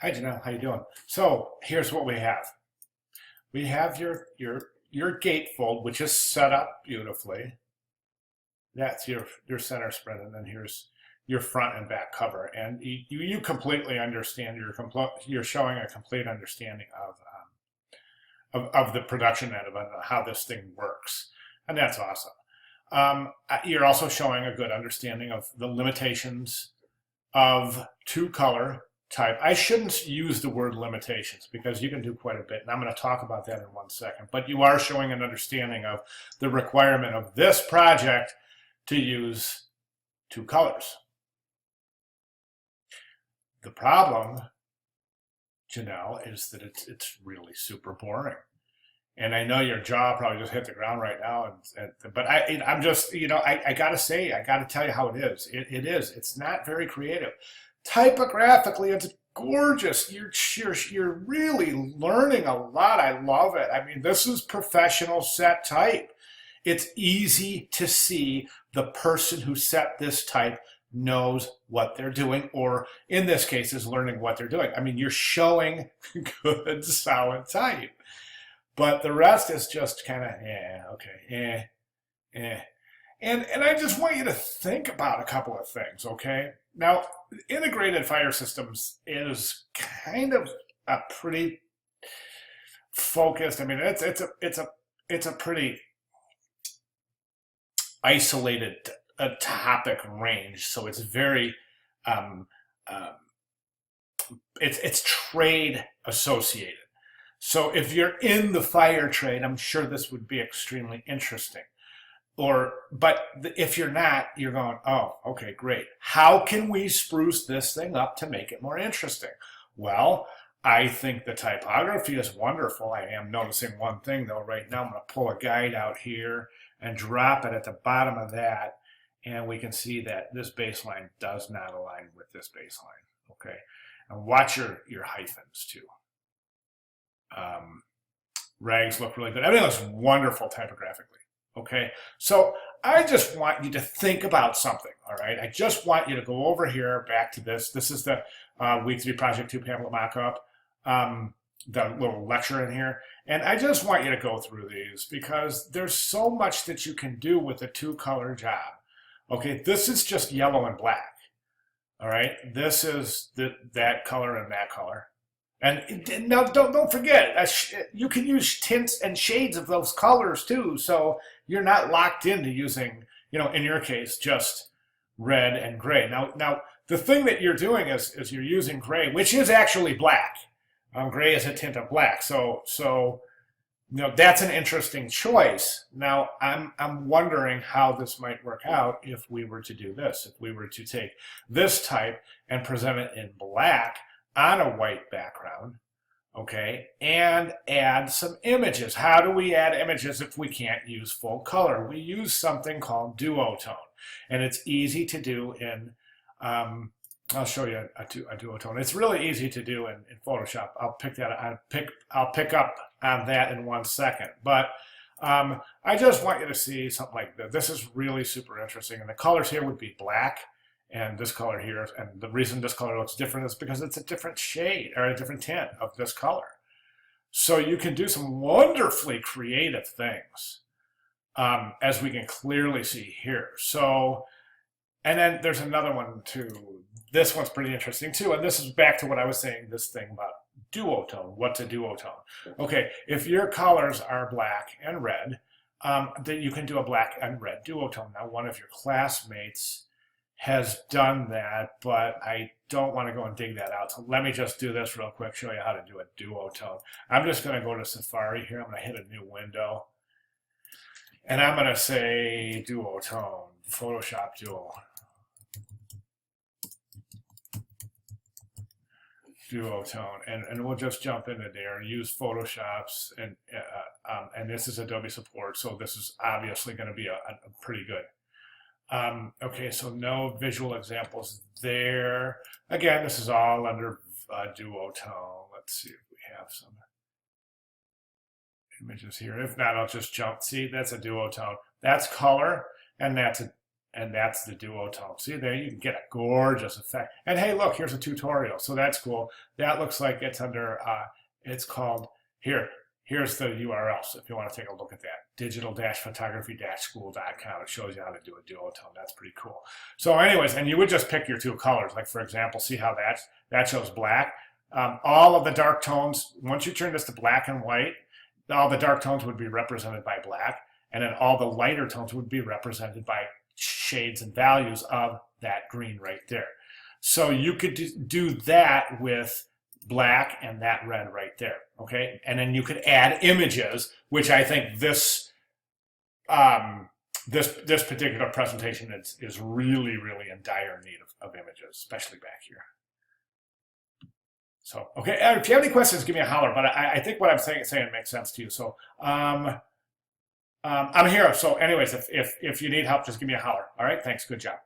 Hi Janelle, how you doing? So here's what we have. We have your gatefold, which is set up beautifully. That's your center spread, and then here's your front and back cover. And you completely understand. You're showing a complete understanding of the production end of it, how this thing works, and that's awesome. You're also showing a good understanding of the limitations of two color type. I shouldn't use the word limitations because you can do quite a bit, and I'm going to talk about that in 1 second. But you are showing an understanding of the requirement of this project to use two colors. The problem, Janelle, is that it's really super boring. And I know your jaw probably just hit the ground right now, but I'm just, I gotta say, I gotta tell you how it is. It is. It's not very creative. Typographically, it's gorgeous. You're really learning a lot. I love it. I mean, this is professional set type. It's easy to see the person who set this type knows what they're doing, or in this case, is learning what they're doing. I mean, you're showing good, solid type. But the rest is just kind of, yeah, okay, eh. And I just want you to think about a couple of things, okay? Now, integrated fire systems is kind of a pretty focused. I mean, it's a pretty isolated topic range. So it's very um, um, it's trade associated. So if you're in the fire trade, I'm sure this would be extremely interesting. But if you're not, you're going, oh, okay, great. How can we spruce this thing up to make it more interesting? Well, I think the typography is wonderful. I am noticing one thing though right now. I'm going to pull a guide out here and drop it at the bottom of that, and we can see that this baseline does not align with this baseline. Okay, and watch your hyphens too. Rags look really good. Everything looks wonderful typographically. Okay, so I just want you to think about something. All right, I just want you to go over here back to this. This is the week 3 project 2 pamphlet mock-up, the little lecture in here, and I just want you to go through these because there's so much that you can do with a two-color job. Okay, this is just yellow and black. All right, this is that color and that color. And now, don't forget, you can use tints and shades of those colors too. So you're not locked into using, in your case, just red and gray. Now the thing that you're doing is you're using gray, which is actually black. Gray is a tint of black. So that's an interesting choice. Now I'm wondering how this might work out if we were to do this. If we were to take this type and present it in black on a white background, okay, and add some images. How do we add images if we can't use full color? We use something called duotone, and it's easy to do in, I'll show you a duotone. It's really easy to do in Photoshop. I'll pick up on that in 1 second, but I just want you to see something like this. This is really super interesting, and the colors here would be black, and this color here, and the reason this color looks different is because it's a different shade or a different tint of this color. So you can do some wonderfully creative things, as we can clearly see here. So, and then there's another one too. This one's pretty interesting too, and this is back to what I was saying, this thing about duotone. What's a duotone? Okay, if your colors are black and red, then you can do a black and red duotone. Now, one of your classmates has done that, but I don't want to go and dig that out. So let me just do this real quick, show you how to do a duotone. I'm just going to go to Safari here. I'm going to hit a new window. And I'm going to say duotone, Photoshop Duo. Duotone, and we'll just jump into there and use Photoshops, and this is Adobe support, so this is obviously going to be a pretty good. Okay, so no visual examples there. Again, this is all under duotone. Let's see if we have some images here. If not, I'll just jump. See, that's a duotone. That's color, and that's And that's the duotone. See there, you can get a gorgeous effect. And hey, look, here's a tutorial. So that's cool. That looks like it's under, it's called, here's the URL. So if you want to take a look at that, digital-photography-school.com. It shows you how to do a duotone. That's pretty cool. So anyways, and you would just pick your two colors. Like for example, see how that shows black. All of the dark tones, once you turn this to black and white, all the dark tones would be represented by black. And then all the lighter tones would be represented by shades and values of that green right there. So you could do that with black and that red right there, okay? And then you could add images, which I think this this particular presentation is really, really in dire need of images, especially back here. So, okay, if you have any questions, give me a holler, but I think what I'm saying makes sense to you. So, I'm here. So anyways, if you need help, just give me a holler. All right, thanks. Good job.